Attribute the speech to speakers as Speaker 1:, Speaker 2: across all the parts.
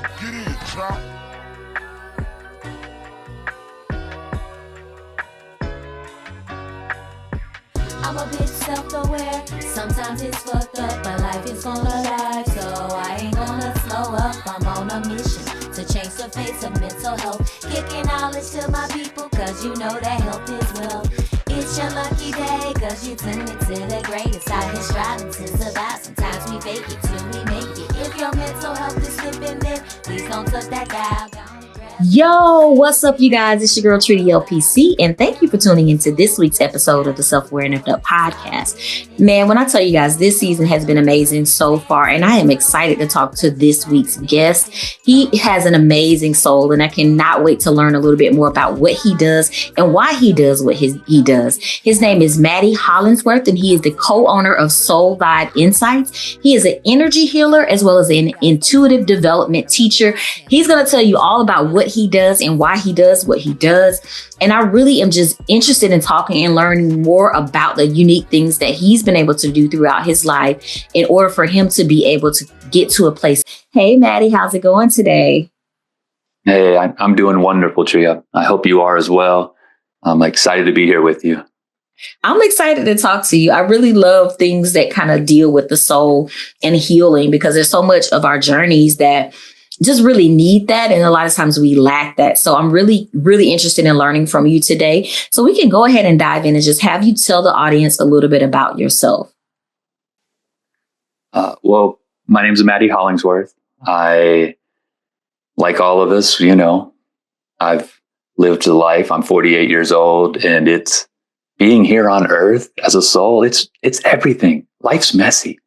Speaker 1: Get in, chop.
Speaker 2: I'm a bit self-aware, sometimes it's fucked up, but life is gonna lie, so I ain't gonna slow up. I'm on a mission to change the face of mental health, kicking knowledge to my people, cause you know that health is wealth. It's your lucky day, cause you tuned into the greatest. Out here striving to survive, sometimes we fake it till we make it. If your mental health is slipping, then please don't touch that dial. Yo, what's up, you guys? It's your girl Trudy LPC, and thank you for tuning into this week's episode of the Self-Aware and Up podcast. Man, when I tell you guys, this season has been amazing so far, and I am excited to talk to this week's guest. He has an amazing soul, and I cannot wait to learn a little bit more about what he does and why he does what he does. His name is Matty Hollingsworth, and he is the co-owner of Soul Vibe Insights. He is an energy healer as well as an intuitive development teacher. He's going to tell you all about what he does and why he does what he does. And I really am just interested in talking and learning more about the unique things that he's been able to do throughout his life in order for him to be able to get to a place. Hey, Matty, how's it going today?
Speaker 3: Hey, I'm doing wonderful, Tria. I hope you are as well. I'm excited to be here with you.
Speaker 2: I'm excited to talk to you. I really love things that kind of deal with the soul and healing, because there's so much of our journeys that just really need that. And a lot of times we lack that. So I'm really, really interested in learning from you today. So we can go ahead and dive in and just have you tell the audience a little bit about yourself.
Speaker 3: Well, my name is Matty Hollingsworth. I, like all of us, I've lived a life. I'm 48 years old, and it's being here on earth as a soul. It's everything. Life's messy.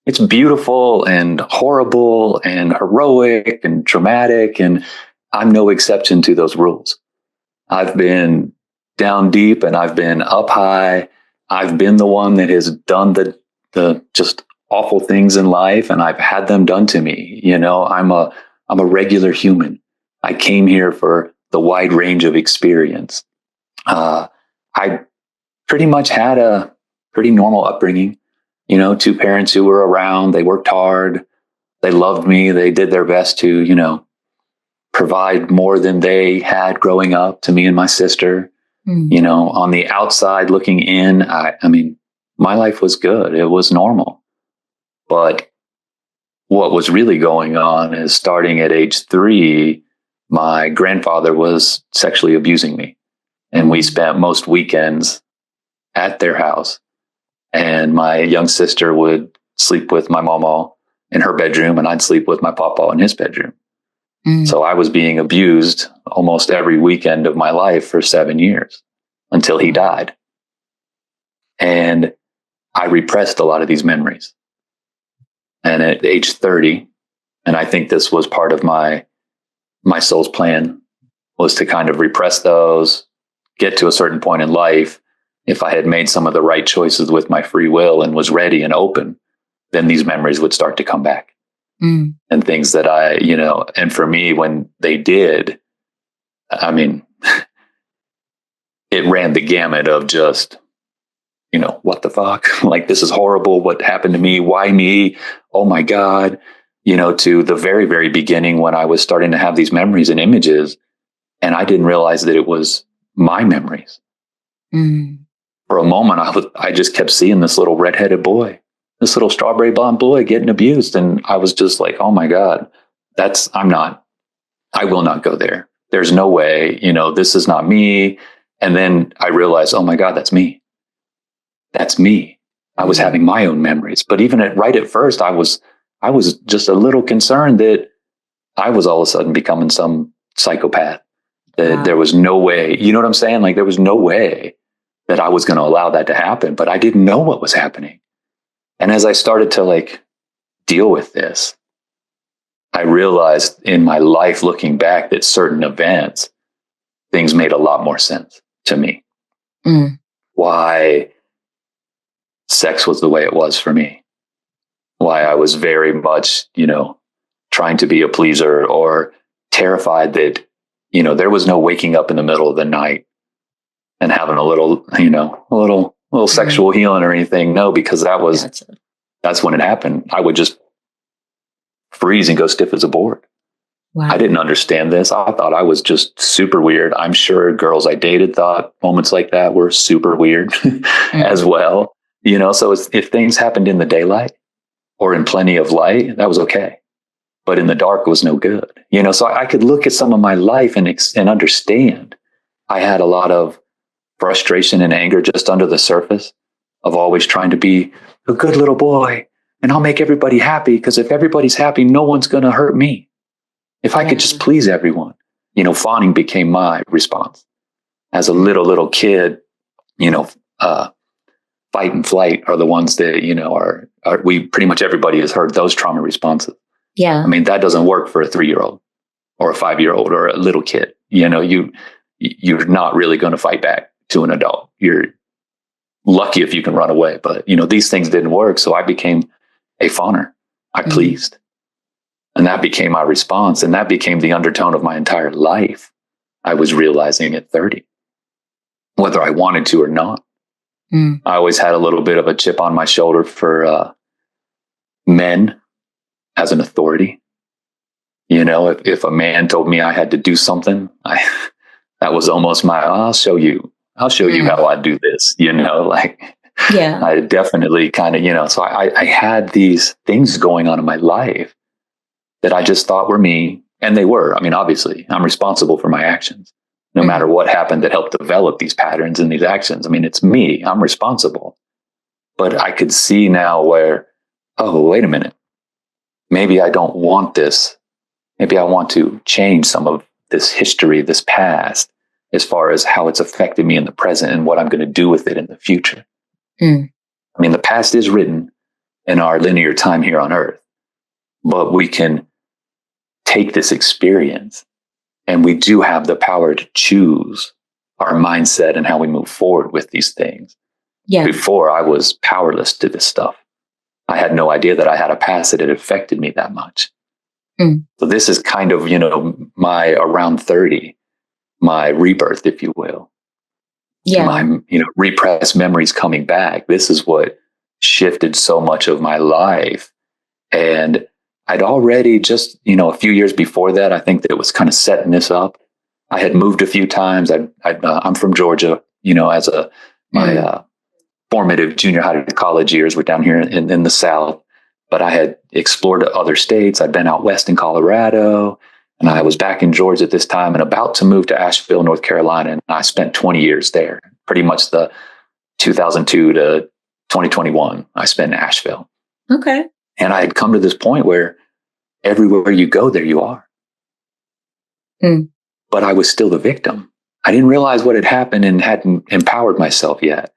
Speaker 3: It's beautiful and horrible and heroic and traumatic, and I'm no exception to those rules. I've been down deep and I've been up high. I've been the one that has done the just awful things in life, and I've had them done to me. I'm a regular human. I came here for the wide range of experience. I pretty much had a pretty normal upbringing. Two parents who were around, they worked hard, they loved me, they did their best to, provide more than they had growing up to me and my sister. On the outside looking in, I mean, my life was good. It was normal. But what was really going on is, starting at age 3, my grandfather was sexually abusing me. And we spent most weekends at their house. And my young sister would sleep with my mama in her bedroom, and I'd sleep with my papa in his bedroom. So I was being abused almost every weekend of my life for 7 years until he died. And I repressed a lot of these memories. And at age 30, and I think this was part of my soul's plan, was to kind of repress those, get to a certain point in life. If I had made some of the right choices with my free will and was ready and open, then these memories would start to come back. And things that and for me, when they did, I mean, it ran the gamut of just, what the fuck? Like, this is horrible. What happened to me? Why me? Oh my God. To the very, very beginning, when I was starting to have these memories and images, and I didn't realize that it was my memories. For a moment, I just kept seeing this little redheaded boy, this little strawberry blonde boy getting abused. And I was just like, oh my God, I will not go there. There's no way, this is not me. And then I realized, oh my God, that's me. That's me. I was having my own memories. But even right at first, I was just a little concerned that I was all of a sudden becoming some psychopath, that there was no way, you know what I'm saying? Like, there was no way that I was going to allow that to happen, but I didn't know what was happening. And as I started to deal with this, I realized in my life, looking back, that certain events, things made a lot more sense to me. Why sex was the way it was for me. Why I was very much, trying to be a pleaser, or terrified that, there was no waking up in the middle of the night and having a little sexual healing or anything. No, because that's when it happened. I would just freeze and go stiff as a board.
Speaker 2: Wow.
Speaker 3: I didn't understand this. I thought I was just super weird. I'm sure girls I dated thought moments like that were super weird as well. So if things happened in the daylight or in plenty of light, that was okay. But in the dark was no good. So I could look at some of my life and understand. I had a lot of frustration and anger just under the surface of always trying to be a good little boy, and I'll make everybody happy, because if everybody's happy, no one's going to hurt me. If I could just please everyone. Fawning became my response. As a little kid, fight and flight are the ones that, are we pretty much everybody has heard those trauma responses.
Speaker 2: Yeah.
Speaker 3: I mean, that doesn't work for a 3-year-old or a 5-year-old or a little kid. You're not really going to fight back to an adult. You're lucky if you can run away. But, these things didn't work. So I became a fawner. I pleased. And that became my response. And that became the undertone of my entire life. I was realizing at 30, whether I wanted to or not. I always had a little bit of a chip on my shoulder for men as an authority. If a man told me I had to do something, that was almost I'll show you how I do this, I definitely kind of, so I had these things going on in my life that I just thought were me. And they were. I mean, obviously, I'm responsible for my actions. No matter what happened that helped develop these patterns and these actions. I mean, it's me. I'm responsible. But I could see now where, oh, wait a minute. Maybe I don't want this. Maybe I want to change some of this history, this past, as far as how it's affected me in the present and what I'm going to do with it in the future. I mean, the past is written in our linear time here on Earth, but we can take this experience, and we do have the power to choose our mindset and how we move forward with these things. Yeah. Before, I was powerless to this stuff. I had no idea that I had a past that it affected me that much. So this is kind of, my around 30, my rebirth, if you will. Yeah. My, repressed memories coming back. This is what shifted so much of my life. And I'd already just, a few years before that, I think that it was kind of setting this up. I had moved a few times. I'm from Georgia, as my formative junior high to college years were down here in the South. But I had explored other states. I'd been out west in Colorado, and I was back in Georgia at this time and about to move to Asheville, North Carolina. And I spent 20 years there, pretty much the 2002 to 2021. I spent in Asheville.
Speaker 2: Okay.
Speaker 3: And I had come to this point where everywhere you go, there you are. But I was still the victim. I didn't realize what had happened and hadn't empowered myself yet.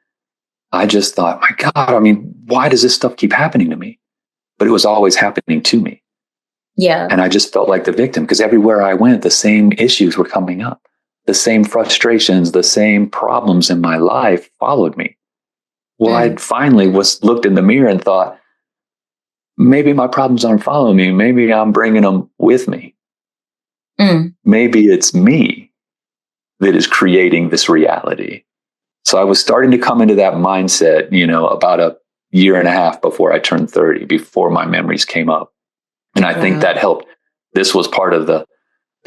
Speaker 3: I just thought, my God, I mean, why does this stuff keep happening to me? But it was always happening to me. Yeah. And I just felt like the victim, because everywhere I went, the same issues were coming up. The same frustrations, the same problems in my life followed me. Well, I finally looked in the mirror and thought, maybe my problems aren't following me. Maybe I'm bringing them with me. Maybe it's me that is creating this reality. So I was starting to come into that mindset, about a year and a half before I turned 30, before my memories came up. And I think that helped. This was part of the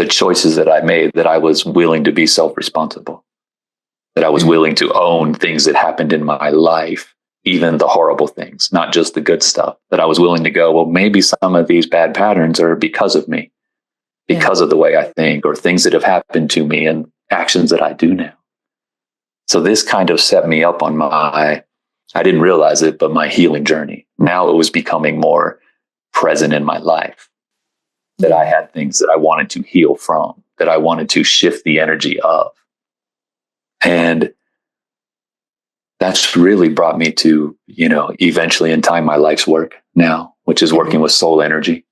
Speaker 3: choices that I made, that I was willing to be self-responsible, that I was willing to own things that happened in my life, even the horrible things, not just the good stuff, that I was willing to go, well, maybe some of these bad patterns are because of me, because of the way I think, or things that have happened to me and actions that I do now. So this kind of set me up on I didn't realize it, but my healing journey. Now it was becoming more present in my life, that I had things that I wanted to heal from, that I wanted to shift the energy of. And that's really brought me to, eventually in time, my life's work now, which is working with soul energy,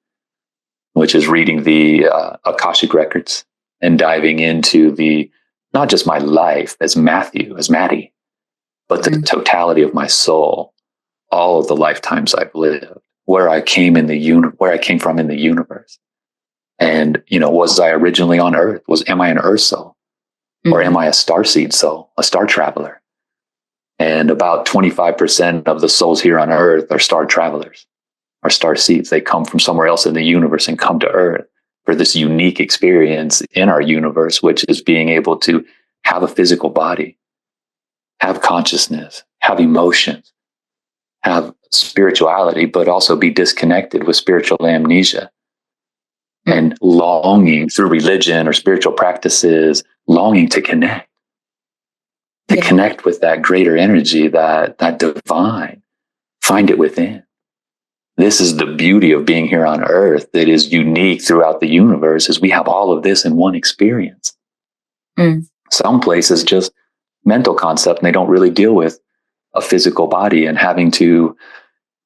Speaker 3: which is reading the Akashic Records and diving into not just my life as Matty, but the totality of my soul, all of the lifetimes I've lived, where I came from in the universe. And, was I originally on Earth? Am I an Earth soul? Or am I a starseed soul, a star traveler? And about 25% of the souls here on Earth are star travelers, are star seeds. They come from somewhere else in the universe and come to Earth. for this unique experience in our universe, which is being able to have a physical body, have consciousness, have emotions, have spirituality, but also be disconnected with spiritual amnesia and longing through religion or spiritual practices, longing to connect with that greater energy, that divine, find it within. This is the beauty of being here on earth that is unique throughout the universe, is we have all of this in one experience. Some places just mental concept, and they don't really deal with a physical body and having to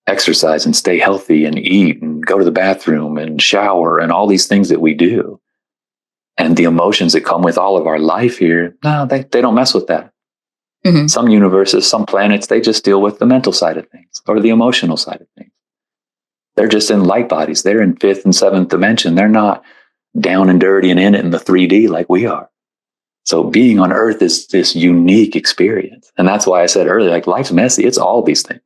Speaker 3: exercise and stay healthy and eat and go to the bathroom and shower and all these things that we do. And the emotions that come with all of our life here, no, they don't mess with that. Some universes, some planets, they just deal with the mental side of things or the emotional side of things. They're just in light bodies. They're in fifth and seventh dimension. They're not down and dirty and in it in the 3D like we are. So being on earth is this unique experience. And that's why I said earlier, like, life's messy. It's all these things.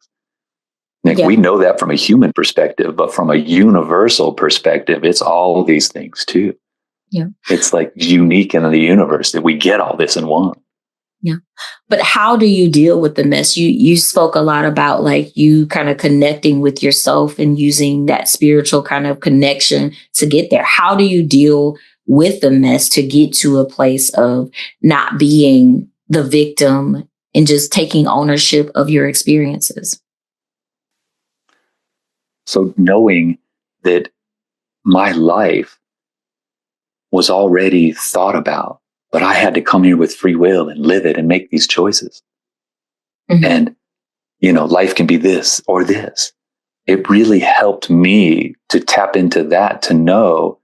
Speaker 3: Like, we know that from a human perspective, but from a universal perspective, it's all these things too.
Speaker 1: Yeah.
Speaker 3: It's like unique in the universe that we get all this in one.
Speaker 1: Yeah. But how do you deal with the mess? You spoke a lot about like you kind of connecting with yourself and using that spiritual kind of connection to get there. How do you deal with the mess to get to a place of not being the victim and just taking ownership of your experiences?
Speaker 3: So knowing that my life was already thought about, but I had to come here with free will and live it and make these choices. And, life can be this or this. It really helped me to tap into that, to know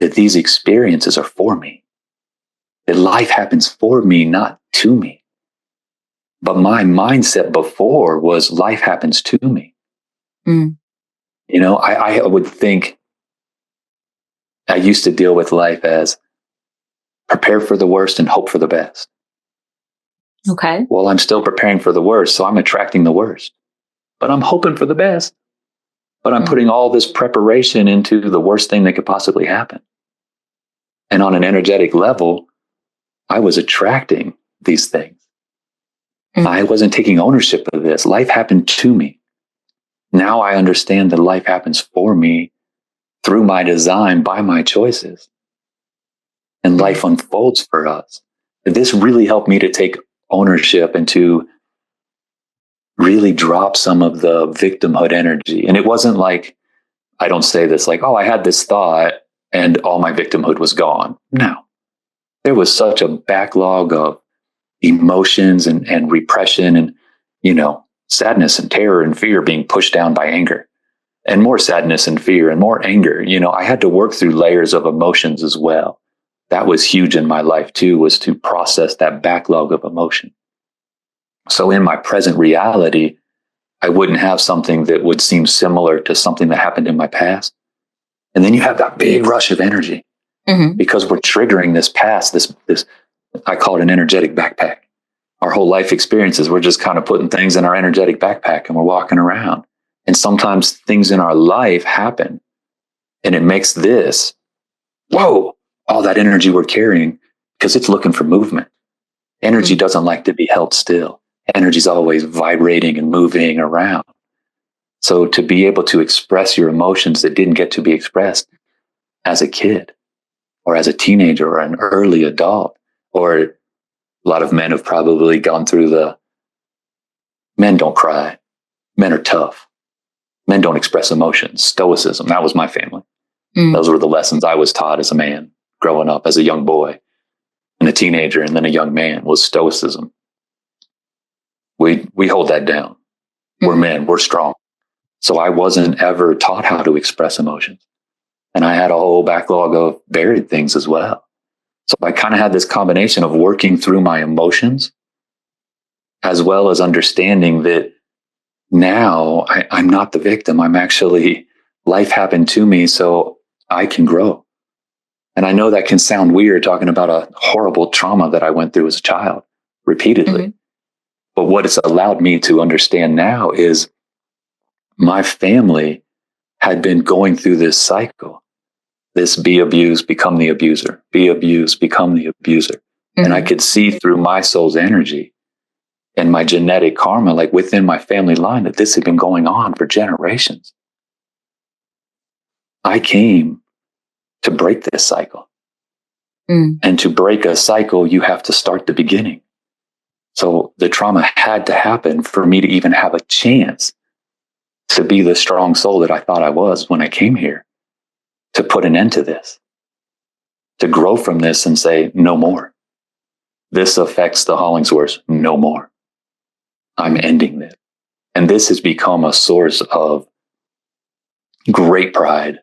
Speaker 3: that these experiences are for me, that life happens for me, not to me. But my mindset before was life happens to me. I would think, I used to deal with life as prepare for the worst and hope for the best.
Speaker 1: Okay.
Speaker 3: Well, I'm still preparing for the worst, so I'm attracting the worst. But I'm hoping for the best. But I'm putting all this preparation into the worst thing that could possibly happen. And on an energetic level, I was attracting these things. I wasn't taking ownership of this. Life happened to me. Now I understand that life happens for me through my design, by my choices. And life unfolds for us. This really helped me to take ownership and to really drop some of the victimhood energy. And it wasn't like, I don't say this like, oh, I had this thought and all my victimhood was gone. No, there was such a backlog of emotions and repression and, sadness and terror and fear being pushed down by anger, and more sadness and fear and more anger. I had to work through layers of emotions as well. That was huge in my life too, was to process that backlog of emotion. So in my present reality, I wouldn't have something that would seem similar to something that happened in my past. And then you have that big rush of energy because we're triggering this past, this, I call it an energetic backpack. Our whole life experiences, we're just kind of putting things in our energetic backpack and we're walking around. And sometimes things in our life happen and it makes this, whoa, all that energy we're carrying, because it's looking for movement. Energy doesn't like to be held still. Energy's always vibrating and moving around. So to be able to express your emotions that didn't get to be expressed as a kid or as a teenager or an early adult, or a lot of men have probably gone through the men don't cry, men are tough, men don't express emotions, stoicism. That was my family. Those were the lessons I was taught as a man growing up, as a young boy and a teenager and then a young man, was stoicism. We hold that down. We're men, we're strong. So I wasn't ever taught how to express emotions. And I had a whole backlog of buried things as well. So I kind of had this combination of working through my emotions, as well as understanding that now I'm not the victim. I'm actually, life happened to me so I can grow. And I know that can sound weird talking about a horrible trauma that I went through as a child repeatedly. But what it's allowed me to understand now is, my family had been going through this cycle. this be abused, become the abuser, be abused, become the abuser. Mm-hmm. And I could see through my soul's energy and my genetic karma, like within my family line, that this had been going on for generations. I came to break this cycle. And to break a cycle, you have to start the beginning. So the trauma had to happen for me to even have a chance to be the strong soul that I thought I was when I came here, to put an end to this, to grow from this and say, no more. This affects the Hollingsworths, no more. I'm ending this. And this has become a source of great pride,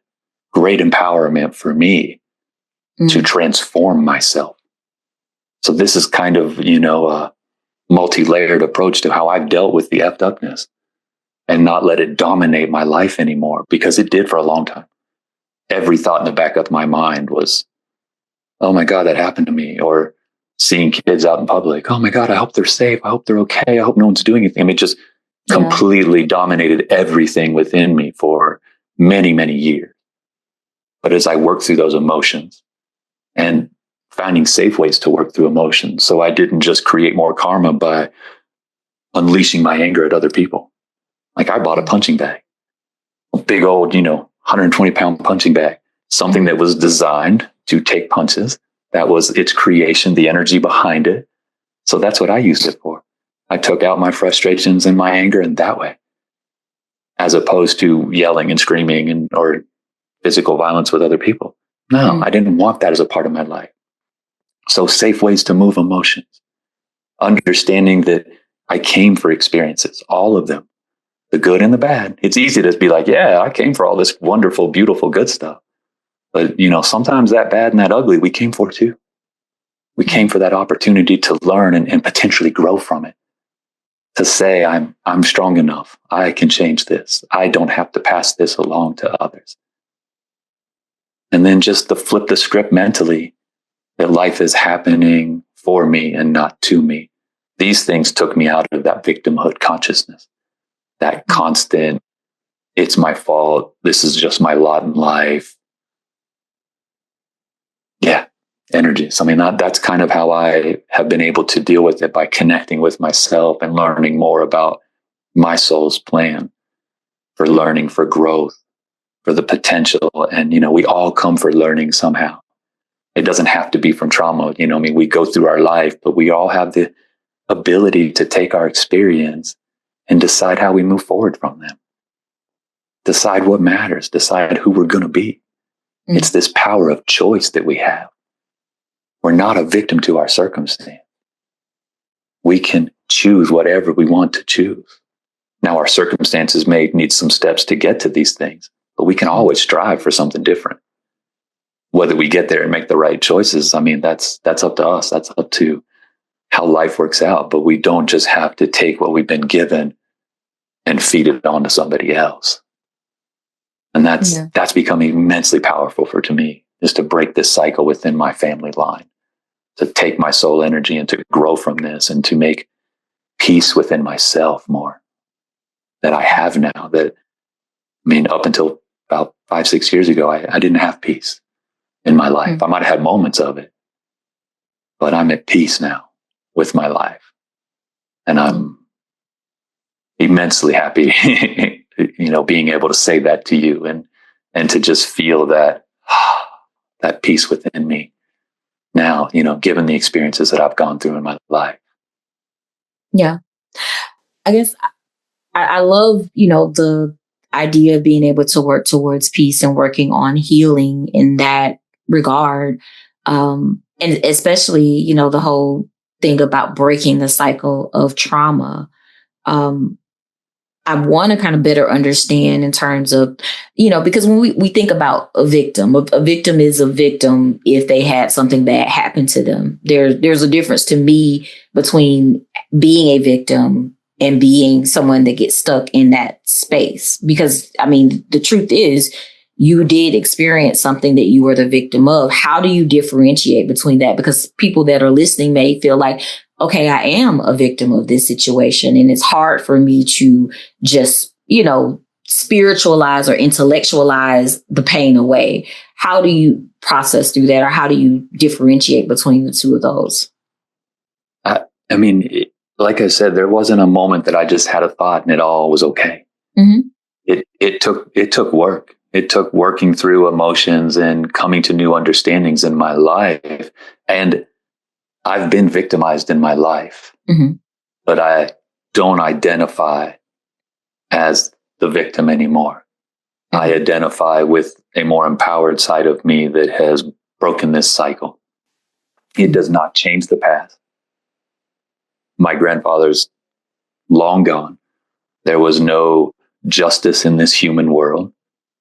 Speaker 3: great empowerment for me to transform myself. So this is kind of, a multi-layered approach to how I've dealt with the effed upness and not let it dominate my life anymore, because it did for a long time. Every thought in the back of my mind was, oh my God, that happened to me. Or seeing kids out in public, oh my God, I hope they're safe. I hope they're okay. I hope no one's doing anything. I mean, it just completely dominated everything within me for many, many years. But as I worked through those emotions and finding safe ways to work through emotions, so I didn't just create more karma by unleashing my anger at other people. Like I bought a punching bag, a big old, 120-pound punching bag, something that was designed to take punches. That was its creation, the energy behind it. So that's what I used it for. I took out my frustrations and my anger in that way, as opposed to yelling and screaming or physical violence with other people. No, I didn't want that as a part of my life. So safe ways to move emotions, understanding that I came for experiences, all of them, the good and the bad. It's easy to be like, yeah, I came for all this wonderful, beautiful, good stuff. But, sometimes that bad and that ugly we came for too. We came for that opportunity to learn and potentially grow from it. To say, I'm strong enough. I can change this. I don't have to pass this along to others. And then just to flip the script mentally, that life is happening for me and not to me. These things took me out of that victimhood consciousness, that constant, it's my fault. This is just my lot in life. Yeah, energy. So, that's kind of how I have been able to deal with it, by connecting with myself and learning more about my soul's plan for learning, for growth, for the potential. And, we all come for learning somehow. It doesn't have to be from trauma. We go through our life, but we all have the ability to take our experience and decide how we move forward from them. Decide what matters, decide who we're going to be. It's this power of choice that we have. We're not a victim to our circumstance. We can choose whatever we want to choose. Now, our circumstances may need some steps to get to these things, but we can always strive for something different. Whether we get there and make the right choices, that's up to us. That's up to how life works out. But we don't just have to take what we've been given and feed it on to somebody else. And that's become immensely powerful to me, is to break this cycle within my family line, to take my soul energy and to grow from this and to make peace within myself more that I have now. That, up until about 5-6 years ago, I didn't have peace in my life. I might have had moments of it, but I'm at peace now with my life. And I'm immensely happy, being able to say that to you and to just feel that peace within me now, given the experiences that I've gone through in my life.
Speaker 1: Yeah. I guess I love, the idea of being able to work towards peace and working on healing in that regard. And especially, the whole thing about breaking the cycle of trauma. I want to kind of better understand in terms of, because when we think about a victim is a victim if they had something bad happen to them. There's a difference to me between being a victim and being someone that gets stuck in that space. Because, the truth is, you did experience something that you were the victim of. How do you differentiate between that? Because people that are listening may feel like, okay, I am a victim of this situation. And it's hard for me to just, spiritualize or intellectualize the pain away. How do you process through that, or how do you differentiate between the two of those?
Speaker 3: I mean, like I said, there wasn't a moment that I just had a thought and it all was okay.
Speaker 1: Mm-hmm.
Speaker 3: It took work. It took working through emotions and coming to new understandings in my life. And I've been victimized in my life,
Speaker 1: Mm-hmm.
Speaker 3: but I don't identify as the victim anymore. Mm-hmm. I identify with a more empowered side of me that has broken this cycle. It does not change the past. My grandfather's long gone. There was no justice in this human world.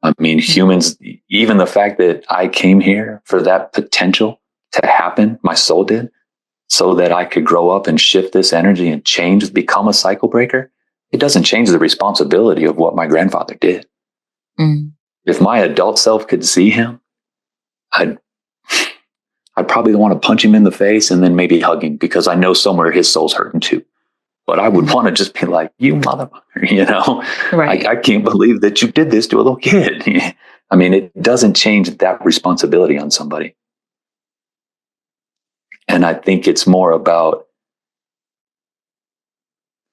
Speaker 3: I mean, humans, even the fact that I came here for that potential to happen, my soul did, so that I could grow up and shift this energy and change, become a cycle breaker. It doesn't change the responsibility of what my grandfather did. Mm. If my adult self could see him, I'd probably want to punch him in the face and then maybe hug him, because I know somewhere his soul's hurting too. But I would want to just be like, you motherfucker, you know, right. I can't believe that you did this to a little kid. I mean, it doesn't change that responsibility on somebody. And I think it's more about,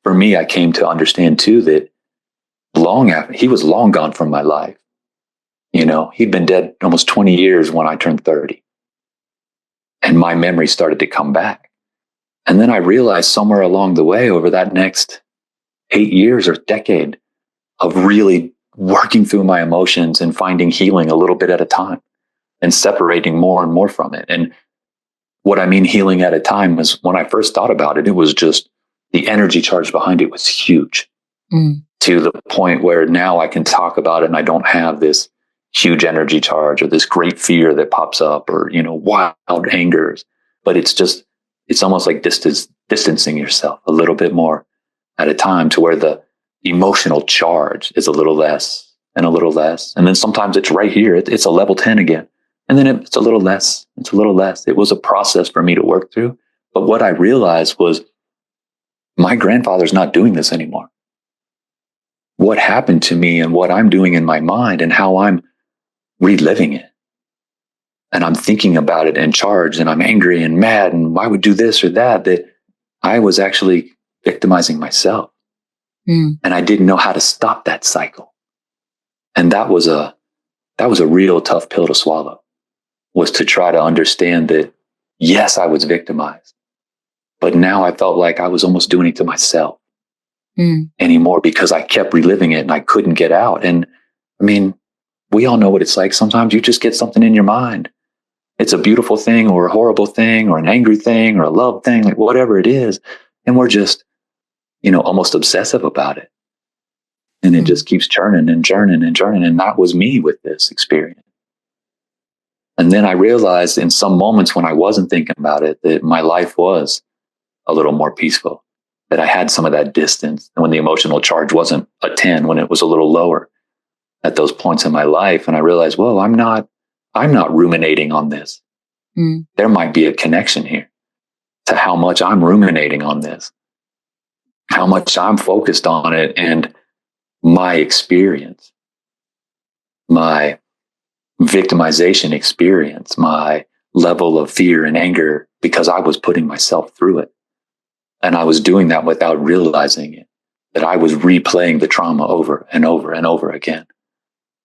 Speaker 3: for me, I came to understand too that long after, he was long gone from my life. You know, he'd been dead almost 20 years when I turned 30. And my memory started to come back. And then I realized somewhere along the way, over that next 8 years or decade of really working through my emotions and finding healing a little bit at a time and separating more and more from it. And what I mean healing at a time was, when I first thought about it, it was just the energy charge behind it was huge, to the point where now I can talk about it and I don't have this huge energy charge or this great fear that pops up, or, you know, wild angers, but it's almost like distancing yourself a little bit more at a time, to where the emotional charge is a little less and a little less. And then sometimes it's right here. It's a level 10 again. And then it's a little less. It's a little less. It was a process for me to work through. But what I realized was, my grandfather's not doing this anymore. What happened to me and what I'm doing in my mind and how I'm reliving it. And I'm thinking about it and charged, and I'm angry and mad, and why would do this or that I was actually victimizing myself. And I didn't know how to stop that cycle. And that was a real tough pill to swallow, was to try to understand that, yes, I was victimized, but now I felt like I was almost doing it to myself anymore, because I kept reliving it and I couldn't get out. And I mean, we all know what it's like. Sometimes you just get something in your mind. It's a beautiful thing or a horrible thing or an angry thing or a love thing, like whatever it is. And we're just, you know, almost obsessive about it. And it just keeps churning and churning and churning. And that was me with this experience. And then I realized in some moments when I wasn't thinking about it, that my life was a little more peaceful, that I had some of that distance. And when the emotional charge wasn't a 10, when it was a little lower at those points in my life. And I realized, well, I'm not ruminating on this. There might be a connection here to how much I'm ruminating on this, how much I'm focused on it, and my experience, my victimization experience, my level of fear and anger, because I was putting myself through it. And I was doing that without realizing it, that I was replaying the trauma over and over and over again,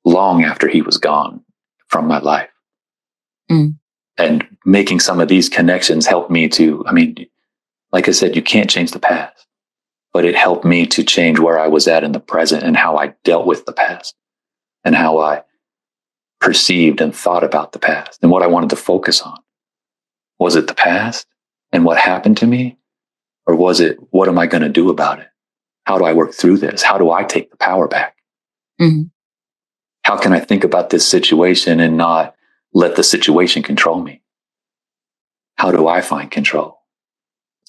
Speaker 3: long after he was gone from my life. And making some of these connections helped me to, I mean, like I said, you can't change the past, but it helped me to change where I was at in the present and how I dealt with the past and how I perceived and thought about the past and what I wanted to focus on. Was it the past and what happened to me? Or was it, what am I going to do about it? How do I work through this? How do I take the power back? How can I think about this situation and not let the situation control me? How do I find control?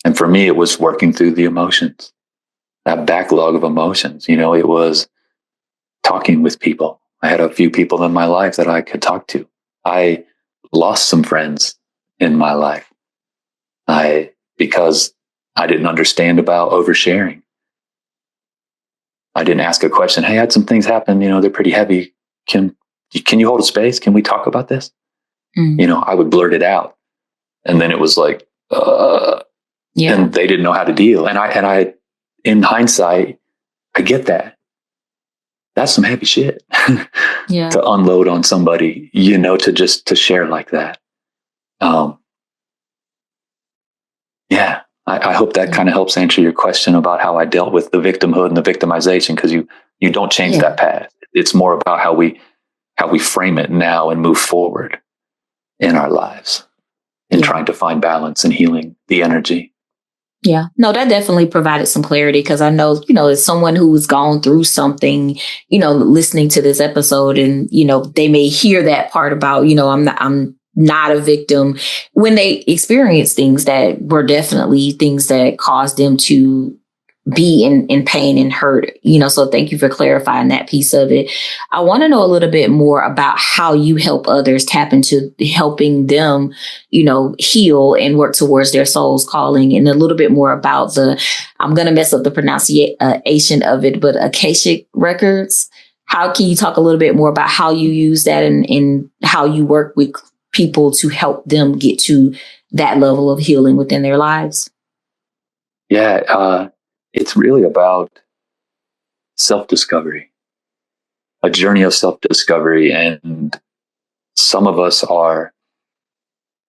Speaker 3: And for me, it was working through the emotions, that backlog of emotions. You know, it was talking with people. I had a few people in my life that I could talk to. I lost some friends in my life because I didn't understand about oversharing. I didn't ask a question. Hey, I had some things happen. They're pretty heavy. Can you hold a space? Can we talk about this? I would blurt it out. And then it was like, and they didn't know how to deal. And I, in hindsight, I get that. That's some heavy shit to unload on somebody, to share like that. I hope that kind of helps answer your question about how I dealt with the victimhood and the victimization, because you don't change that path. It's more about how we frame it now and move forward in our lives and trying to find balance and healing the energy.
Speaker 1: Yeah, no, that definitely provided some clarity, because I know, as someone who's gone through something, listening to this episode, and, they may hear that part about, I'm not a victim, when they experience things that were definitely things that caused them to be in pain and hurt, so thank you for clarifying that piece of it. I want to know a little bit more about how you help others tap into helping them, heal and work towards their soul's calling, and a little bit more about I'm going to mess up the pronunciation of it, but Akashic Records. How can you talk a little bit more about how you use that and how you work with people to help them get to that level of healing within their lives?
Speaker 3: Yeah, it's really about self-discovery, a journey of self-discovery. And some of us are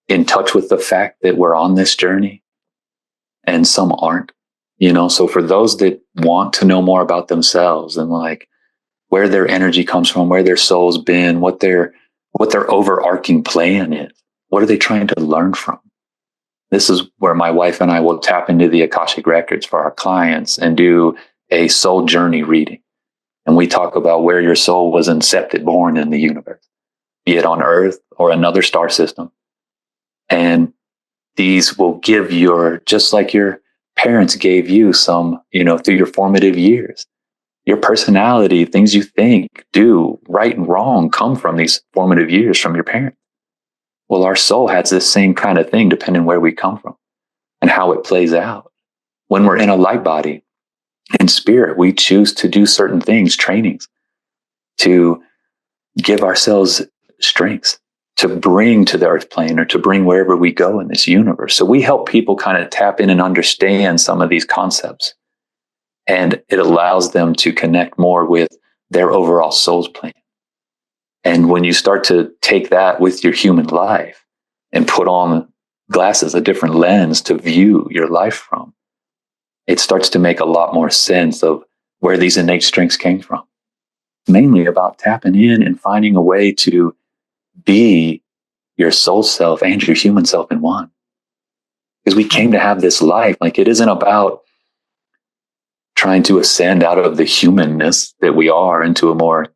Speaker 3: in touch with the fact that we're on this journey, and some aren't, so for those that want to know more about themselves and like where their energy comes from, where their soul's been, what their overarching plan is, what are they trying to learn from? This is where my wife and I will tap into the Akashic Records for our clients and do a soul journey reading. And we talk about where your soul was incepted, born in the universe, be it on Earth or another star system. And these will give just like your parents gave you some, through your formative years. Your personality, things you think, do, right and wrong, come from these formative years from your parents. Well, our soul has this same kind of thing depending where we come from and how it plays out. When we're in a light body, in spirit, we choose to do certain things, trainings, to give ourselves strengths, to bring to the earth plane or to bring wherever we go in this universe. So we help people kind of tap in and understand some of these concepts. And it allows them to connect more with their overall soul's plan. And when you start to take that with your human life and put on glasses, a different lens to view your life from, it starts to make a lot more sense of where these innate strengths came from. Mainly about tapping in and finding a way to be your soul self and your human self in one. Because we came to have this life. Like, it isn't about trying to ascend out of the humanness that we are into a more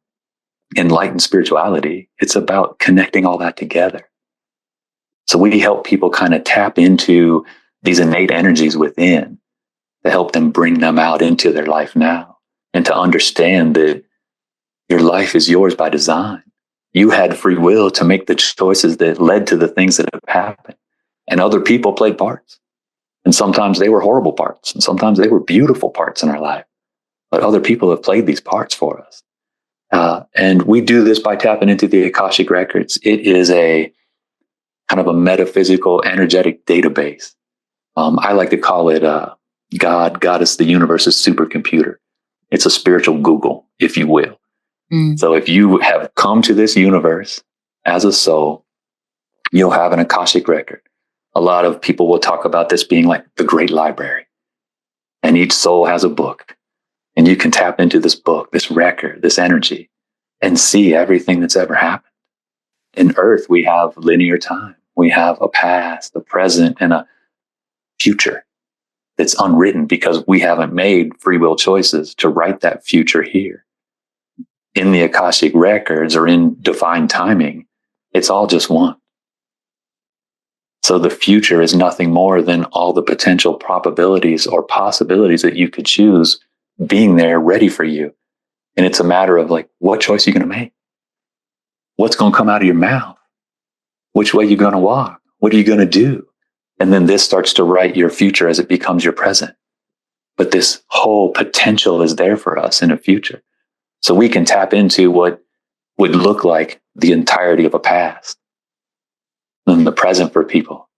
Speaker 3: enlightened spirituality. It's about connecting all that together. So we help people kind of tap into these innate energies within to help them bring them out into their life now, and to understand that your life is yours by design. You had free will to make the choices that led to the things that have happened. And other people played parts. And sometimes they were horrible parts, and sometimes they were beautiful parts in our life. But other people have played these parts for us. And we do this by tapping into the Akashic Records. It is a kind of a metaphysical, energetic database. I like to call it God, Goddess, the universe's supercomputer. It's a spiritual Google, if you will. So if you have come to this universe as a soul, you'll have an Akashic Record. A lot of people will talk about this being like the great library. And each soul has a book. And you can tap into this book, this record, this energy, and see everything that's ever happened. In Earth, we have linear time. We have a past, a present, and a future that's unwritten because we haven't made free will choices to write that future here. In the Akashic Records or in divine timing, it's all just one. So the future is nothing more than all the potential probabilities or possibilities that you could choose being there ready for you. And it's a matter of like, what choice are you going to make? What's going to come out of your mouth? Which way are you going to walk? What are you going to do? And then this starts to write your future as it becomes your present. but this whole potential is there for us in the future. So we can tap into what would look like the entirety of a past and the present for people.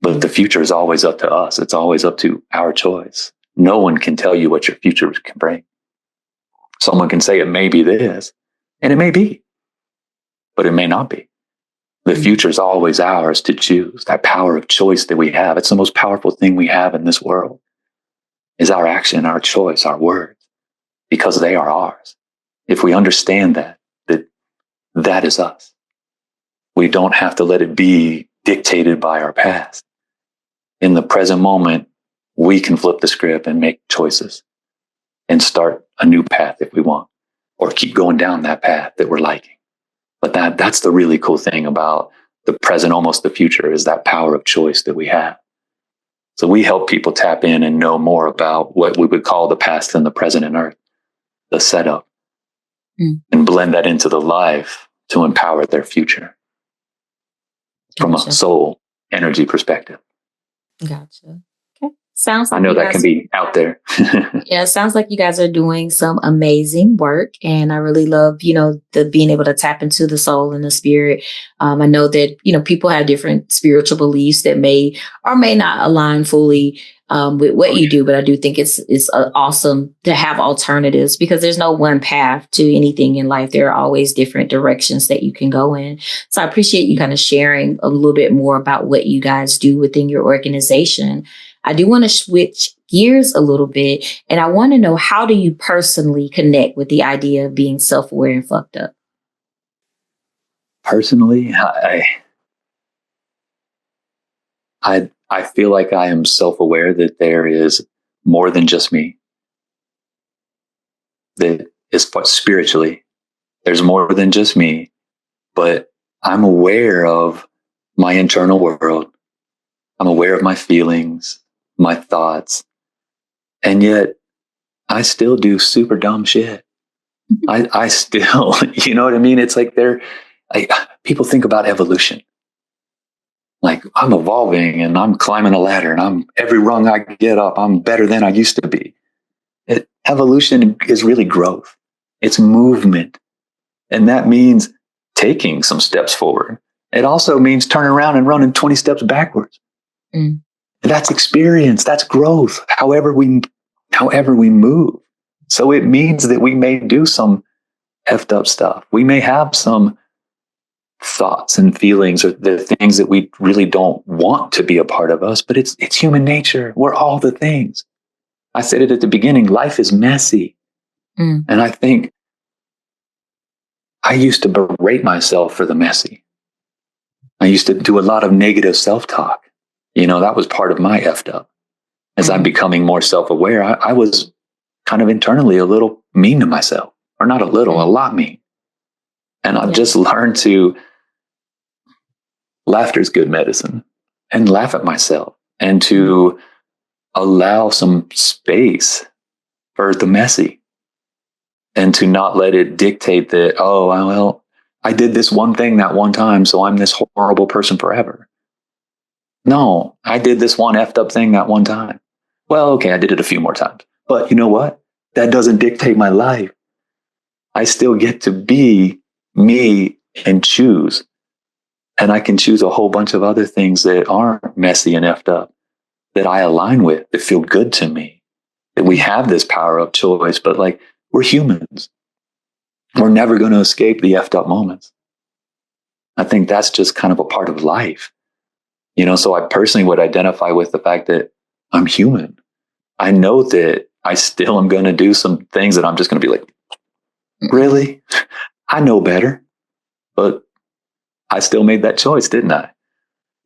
Speaker 3: But the future is always up to us. It's always up to our choice. No one can tell you what your future can bring. Someone can say it may be this, and it may be, but it may not be. The future is always ours to choose. That power of choice that we have, it's the most powerful thing we have in this world, is our action, our choice, our words, because they are ours. If we understand that is us. We don't have to let it be dictated by our past. In the present moment, we can flip the script and make choices and start a new path if we want, or keep going down that path that we're liking. But that's the really cool thing about the present, almost the future, is that power of choice that we have. So we help people tap in and know more about what we would call the past and the present and earth, the setup, and blend that into the life to empower their future from a soul energy perspective.
Speaker 1: Gotcha. Okay. Sounds like
Speaker 3: I know that can be out there.
Speaker 1: Yeah, it sounds like you guys are doing some amazing work. And I really love, the being able to tap into the soul and the spirit. I know that, people have different spiritual beliefs that may or may not align fully with what you do. But I do think it's awesome to have alternatives, because there's no one path to anything in life. There are always different directions that you can go in. So I appreciate you kind of sharing a little bit more about what you guys do within your organization. I do want to switch gears a little bit, and I want to know, how do you personally connect with the idea of being self-aware and fucked up?
Speaker 3: Personally, I feel like I am self-aware that there is more than just me. That is spiritually, there's more than just me, but I'm aware of my internal world. I'm aware of my feelings, my thoughts, and yet I still do super dumb shit. I still, you know what I mean? It's like people think about evolution. Like, I'm evolving and I'm climbing a ladder, and every rung I get up, I'm better than I used to be. Evolution is really growth. It's movement. And that means taking some steps forward. It also means turning around and running 20 steps backwards. That's experience. That's growth. However we move. So it means that we may do some effed up stuff. We may have some thoughts and feelings, or the things that we really don't want to be a part of us, but it's human nature. We're all the things. I said it at the beginning, life is messy. And I think I used to berate myself for the messy. I used to do a lot of negative self-talk. That was part of my effed up. As I'm becoming more self-aware, I was kind of internally a little mean to myself, or not a little, a lot mean. And I've just learned to, laughter is good medicine, and laugh at myself, and to allow some space for the messy, and to not let it dictate that, oh, well, I did this one thing that one time, so I'm this horrible person forever. No, I did this one effed up thing that one time. Well, okay, I did it a few more times. But you know what? That doesn't dictate my life. I still get to be me and choose. And I can choose a whole bunch of other things that aren't messy and effed up, that I align with, that feel good to me. That we have this power of choice, but we're humans. We're never going to escape the effed up moments. I think that's just kind of a part of life. So I personally would identify with the fact that I'm human. I know that I still am going to do some things that I'm just going to be like, really? I know better. But I still made that choice, didn't I?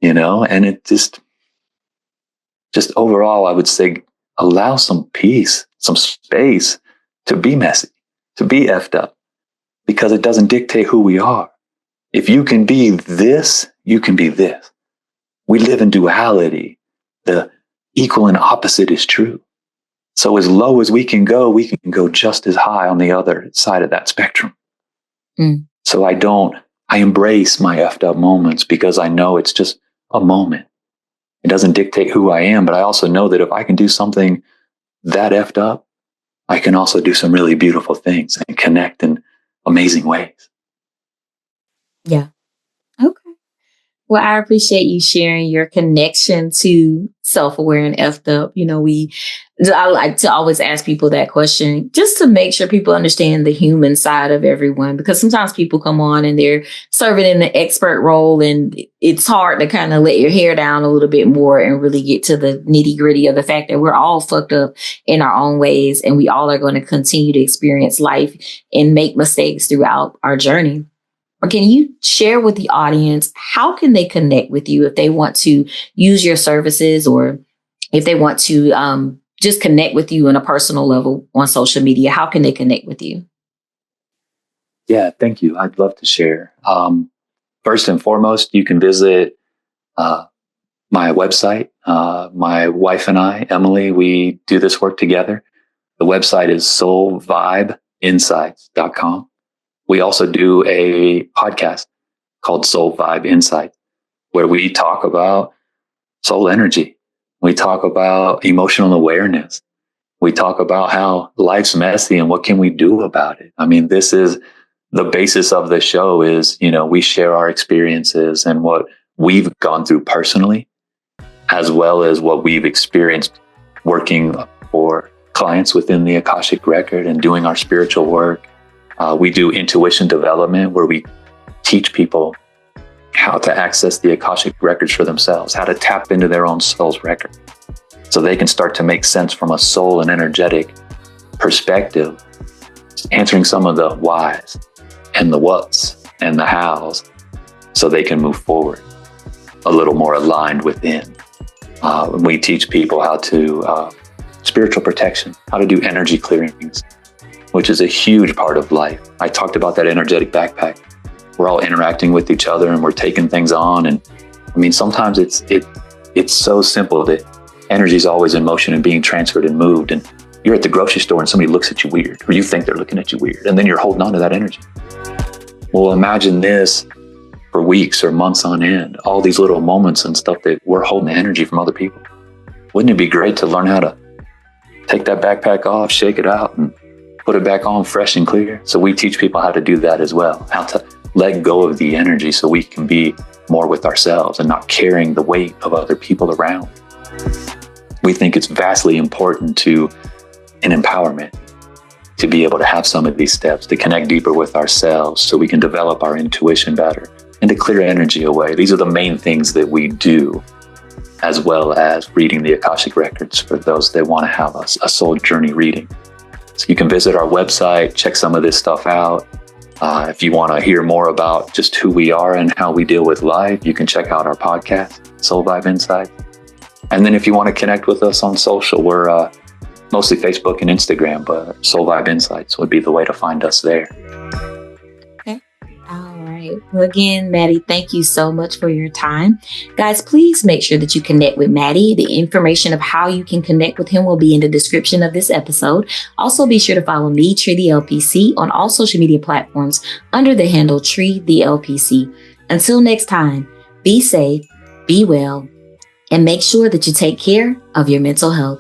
Speaker 3: And it just overall, I would say, allow some peace, some space to be messy, to be effed up, because it doesn't dictate who we are. If you can be this, you can be this. We live in duality. The equal and opposite is true. So as low as we can go just as high on the other side of that spectrum. So I embrace my effed up moments, because I know it's just a moment. It doesn't dictate who I am, but I also know that if I can do something that effed up, I can also do some really beautiful things and connect in amazing ways.
Speaker 1: Yeah. Okay. Well, I appreciate you sharing your connection to self-aware and effed up. I like to always ask people that question just to make sure people understand the human side of everyone, because sometimes people come on and they're serving in the expert role, and it's hard to kind of let your hair down a little bit more and really get to the nitty gritty of the fact that we're all fucked up in our own ways, and we all are going to continue to experience life and make mistakes throughout our journey. Or can you share with the audience, how can they connect with you if they want to use your services, or if they want to just connect with you on a personal level on social media? How can they connect with you?
Speaker 3: Yeah, thank you. I'd love to share. First and foremost, you can visit my website. My wife and I, Emily, we do this work together. The website is soulvibeinsights.com. We also do a podcast called Soul Vibe Insight, where we talk about soul energy. We talk about emotional awareness. We talk about how life's messy and what can we do about it. I mean, this is the basis of the show is, we share our experiences and what we've gone through personally, as well as what we've experienced working for clients within the Akashic Record and doing our spiritual work. We do intuition development, where we teach people how to access the Akashic Records for themselves, how to tap into their own soul's record, so they can start to make sense from a soul and energetic perspective, answering some of the whys and the whats and the hows, so they can move forward a little more aligned within. We teach people how to spiritual protection, how to do energy clearings, which is a huge part of life. I talked about that energetic backpack. We're all interacting with each other and we're taking things on. And I mean, sometimes it's so simple that energy is always in motion and being transferred and moved. And you're at the grocery store and somebody looks at you weird, or you think they're looking at you weird, and then you're holding on to that energy. Well, imagine this for weeks or months on end, all these little moments and stuff that we're holding energy from other people. Wouldn't it be great to learn how to take that backpack off, shake it out, and put it back on fresh and clear? So we teach people how to do that as well, how to let go of the energy so we can be more with ourselves and not carrying the weight of other people around. We think it's vastly important to an empowerment to be able to have some of these steps, to connect deeper with ourselves so we can develop our intuition better and to clear energy away. These are the main things that we do, as well as reading the Akashic Records for those that want to have a soul journey reading. So you can visit our website, check some of this stuff out. If you want to hear more about just who we are and how we deal with life, you can check out our podcast, Soul Vibe Insight. And then if you want to connect with us on social, we're mostly Facebook and Instagram, but Soul Vibe Insights would be the way to find us there.
Speaker 1: Okay. All right. Well, again, Matty, thank you so much for your time. Guys, please make sure that you connect with Matty. The information of how you can connect with him will be in the description of this episode. Also, be sure to follow me, Tree the LPC, on all social media platforms under the handle Tree the LPC. Until next time, be safe, be well, and make sure that you take care of your mental health.